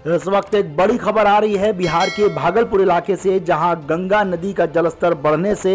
इस वक्त एक बड़ी खबर आ रही है बिहार के भागलपुर इलाके से, जहां गंगा नदी का जलस्तर बढ़ने से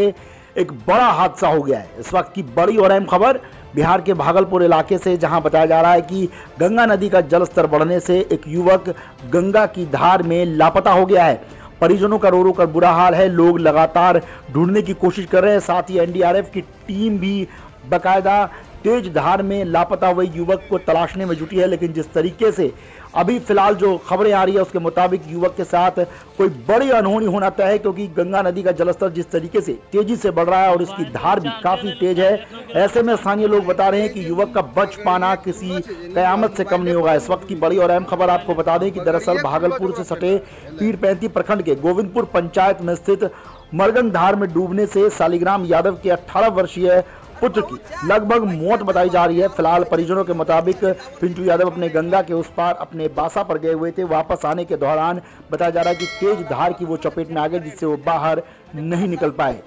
एक बड़ा हादसा हो गया है। इस वक्त की बड़ी और अहम खबर बिहार के भागलपुर इलाके से, जहां बताया जा रहा है कि गंगा नदी का जलस्तर बढ़ने से एक युवक गंगा की धार में लापता हो गया है। परिजनों का रो रो कर बुरा हाल है। लोग लगातार ढूंढने की कोशिश कर रहे हैं। साथ ही एनडीआरएफ की टीम भी बकायदा तेज धार में लापता हुए युवक को तलाशने में जुटी है। लेकिन जिस तरीके से अभी फिलहाल जो खबरें आ रही है उसके मुताबिक युवक के साथ कोई बड़ी अनहोनी होना तय है, क्योंकि गंगा नदी का जलस्तर जिस तरीके से तेजी से बढ़ रहा है और इसकी धार भी काफी तेज है। ऐसे में स्थानीय लोग बता रहे हैं कि युवक का बच पाना किसी कयामत से कम नहीं होगा। इस वक्त की बड़ी और अहम खबर आपको बता दें कि दरअसल भागलपुर से सटे पीरपैंती प्रखंड के गोविंदपुर पंचायत में स्थित मरगन धार में डूबने से शालिग्राम यादव के 18 वर्षीय पुत्र की लगभग मौत बताई जा रही है। फिलहाल परिजनों के मुताबिक पिंटू यादव अपने गंगा के उस पार अपने बासा पर गए हुए थे। वापस आने के दौरान बताया जा रहा है कि तेज धार की वो चपेट में आ गए, जिससे वो बाहर नहीं निकल पाए।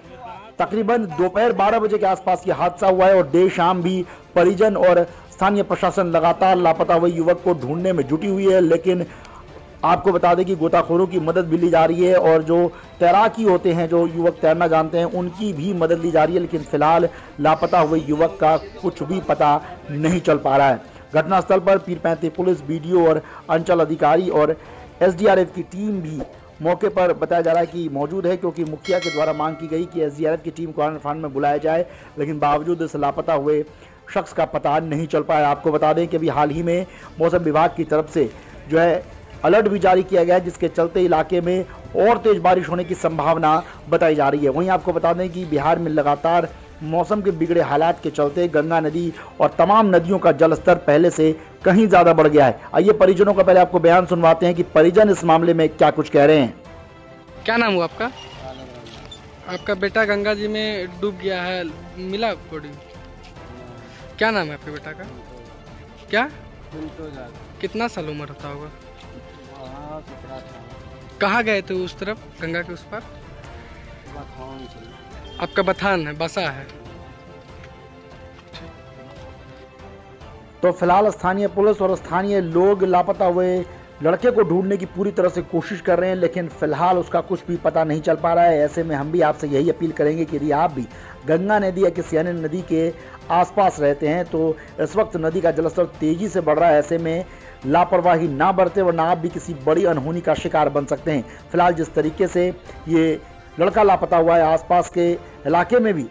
तकरीबन दोपहर 12 बजे के आसपास ये हादसा हुआ है और देर शाम भी परिजन और स्थानीय प्रशासन लगातार लापता हुए युवक को ढूंढने में जुटी हुई है। लेकिन आपको बता दें कि गोताखोरों की मदद भी ली जा रही है और जो तैराकी होते हैं, जो युवक तैरना जानते हैं, उनकी भी मदद ली जा रही है। लेकिन फिलहाल लापता हुए युवक का कुछ भी पता नहीं चल पा रहा है। घटनास्थल पर पीरपैंती पुलिस, बीडीओ और अंचल अधिकारी और एसडीआरएफ की टीम भी मौके पर बताया जा रहा है कि मौजूद है, क्योंकि मुखिया के द्वारा मांग की गई कि एसडीआरएफ की टीम को फंड में बुलाया जाए। लेकिन बावजूद इस लापता हुए शख्स का पता नहीं चल पाया। आपको बता दें कि अभी हाल ही में मौसम विभाग की तरफ से जो है अलर्ट भी जारी किया गया है, जिसके चलते इलाके में और तेज बारिश होने की संभावना बताई जा रही है। वहीं आपको बता दें कि बिहार में लगातार मौसम के बिगड़े हालात के चलते गंगा नदी और तमाम नदियों का जलस्तर पहले से कहीं ज्यादा बढ़ गया है। आइए परिजनों का पहले आपको बयान सुनवाते हैं कि परिजन इस मामले में क्या कुछ कह रहे हैं। क्या नाम हुआ आपका? आपका बेटा गंगा जी में डूब गया है, मिला बॉडी? क्या नाम है आपके बेटा का? क्या कितना साल उम्र होता होगा? कहाँ गए थे उस तरफ गंगा के उस पार? आपका बथान है, बसा है। तो फिलहाल स्थानीय पुलिस और स्थानीय लोग लापता हुए लड़के को ढूंढने की पूरी तरह से कोशिश कर रहे हैं, लेकिन फिलहाल उसका कुछ भी पता नहीं चल पा रहा है। ऐसे में हम भी आपसे यही अपील करेंगे कि यदि आप भी गंगा नदी या किसी अन्य नदी के आसपास रहते हैं तो इस वक्त नदी का जलस्तर तेजी से बढ़ रहा है। ऐसे में लापरवाही ना बरते, वरना आप भी किसी बड़ी अनहोनी का शिकार बन सकते हैं। फिलहाल जिस तरीके से ये लड़का लापता हुआ है, आसपास के इलाके में भी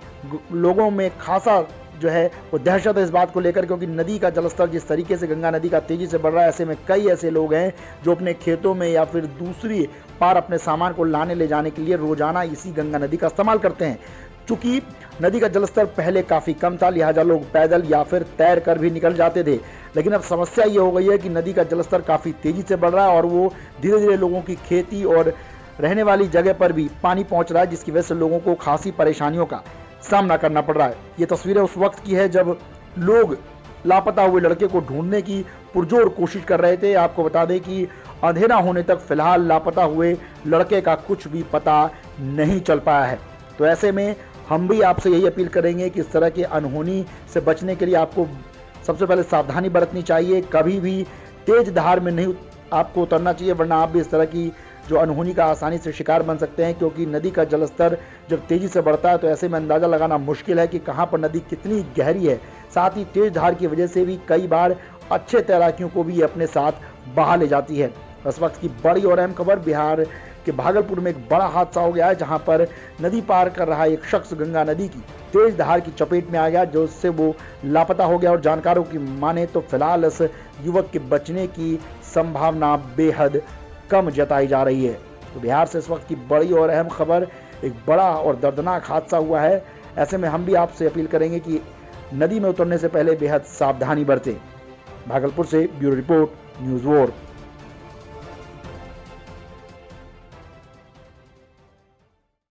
लोगों में खासा जो है वो दहशत है इस बात को लेकर, क्योंकि नदी का जलस्तर जिस तरीके से गंगा नदी का तेजी से बढ़ रहा है। ऐसे में कई ऐसे लोग हैं जो अपने खेतों में या फिर दूसरी पार अपने सामान को लाने ले जाने के लिए रोजाना इसी गंगा नदी का इस्तेमाल करते हैं। चूंकि नदी का जलस्तर पहले काफी कम था, लिहाजा लोग पैदल या फिर तैर कर भी निकल जाते थे। लेकिन अब समस्या ये हो गई है कि नदी का जलस्तर काफी तेजी से बढ़ रहा है और वो धीरे धीरे लोगों की खेती और रहने वाली जगह पर भी पानी पहुंच रहा है, जिसकी वजह से लोगों को खासी परेशानियों का सामना करना पड़ रहा है। ये तस्वीरें उस वक्त की है जब लोग लापता हुए लड़के को ढूंढने की पुरजोर कोशिश कर रहे थे। आपको बता दें कि अंधेरा होने तक फिलहाल लापता हुए लड़के का कुछ भी पता नहीं चल पाया है। तो ऐसे में हम भी आपसे यही अपील करेंगे कि इस तरह के अनहोनी से बचने के लिए आपको सबसे पहले सावधानी बरतनी चाहिए। कभी भी तेज धार में नहीं आपको उतरना चाहिए, वरना आप भी इस तरह की जो अनहोनी का आसानी से शिकार बन सकते हैं। क्योंकि नदी का जलस्तर जब तेजी से बढ़ता है तो ऐसे में अंदाजा लगाना मुश्किल है कि कहां पर नदी कितनी गहरी है। साथ ही तेज धार की वजह से भी कई बार अच्छे तैराकियों को भी अपने साथ बहा ले जाती है। इस वक्त की बड़ी और अहम खबर, बिहार के भागलपुर में एक बड़ा हादसा हो गया है, जहां पर नदी पार कर रहा एक शख्स गंगा नदी की तेज धार की चपेट में आ गया, जो उससे वो लापता हो गया। और जानकारों की माने तो फिलहाल इस युवक के बचने की संभावना बेहद कम जताई जा रही है। तो बिहार से इस वक्त की बड़ी और अहम खबर, एक बड़ा और दर्दनाक हादसा हुआ है। ऐसे में हम भी आपसे अपील करेंगे कि नदी में उतरने से पहले बेहद सावधानी बरतें। भागलपुर से ब्यूरो रिपोर्ट, न्यूज़ वॉर।